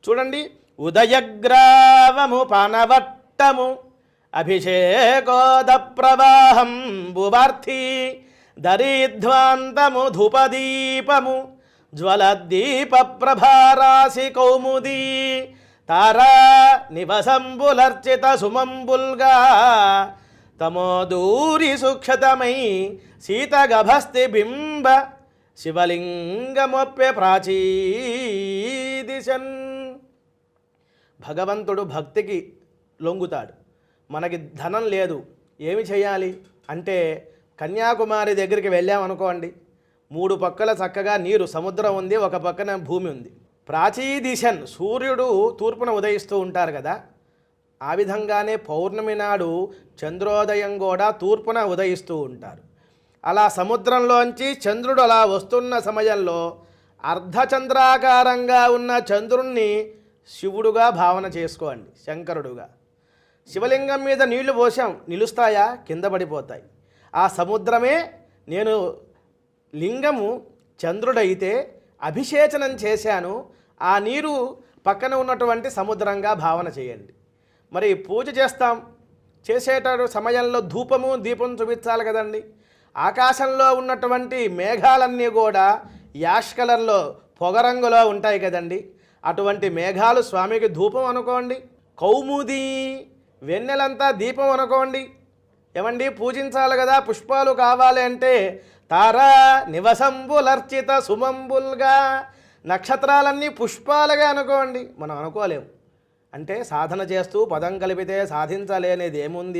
చూడండి, ఉదయగ్రావము పానవట్టము అభిషేకోద ప్రవాహం బువార్థి దరిధ్వాంతము ధూపదీపము జ్వలద్దీప ప్రభారాశి కౌముదీ తారా నివసంబులర్చిత సుమంబుల్గా తమోదూరి సుక్షతమై శీతగభస్తి బింబ శివలింగమొప్పె ప్రాచీదిశన్. భగవంతుడు భక్తికి లొంగుతాడు. మనకి ధనం లేదు, ఏమి చేయాలి అంటే కన్యాకుమారి దగ్గరికి వెళ్ళామనుకోండి, 3 పక్కల చక్కగా నీరు, సముద్రం ఉంది, ఒక పక్కన భూమి ఉంది. ప్రాచీదిశన్, సూర్యుడు తూర్పున ఉదయిస్తూ ఉంటారు కదా, ఆ విధంగానే పౌర్ణమి నాడు చంద్రోదయం కూడా తూర్పున ఉదయిస్తూ ఉంటారు. అలా సముద్రంలోంచి చంద్రుడు అలా వస్తున్న సమయంలో అర్ధచంద్రాకారంగా ఉన్న చంద్రుణ్ణి శివుడుగా భావన చేసుకోండి, శంకరుడుగా. శివలింగం మీద నీళ్లు పోసాం, నిలుస్తాయా? కింద పడిపోతాయి. ఆ సముద్రమే నేను లింగము చంద్రుడైతే అభిషేచనం చేశాను, ఆ నీరు పక్కన ఉన్నటువంటి సముద్రంగా భావన చేయండి. మరి పూజ చేస్తాం, చేసేట సమయంలో ధూపము దీపం చూపించాలి కదండి. ఆకాశంలో ఉన్నటువంటి మేఘాలన్నీ కూడా యాష్ కలర్లో పొగరంగులో ఉంటాయి కదండి, అటువంటి మేఘాలు స్వామికి ధూపం అనుకోండి. కౌముది, వెన్నెలంతా దీపం అనుకోండి. ఏమండి, పూజించాలి కదా, పుష్పాలు కావాలి అంటే తారా నివసంబులర్చిత సుమంబుల్గా, నక్షత్రాలన్నీ పుష్పాలుగా అనుకోండి. మనం అనుకోలేము. అంటే సాధన చేస్తూ పదం కలిపితే సాధించాలి అనేది ఏముంది?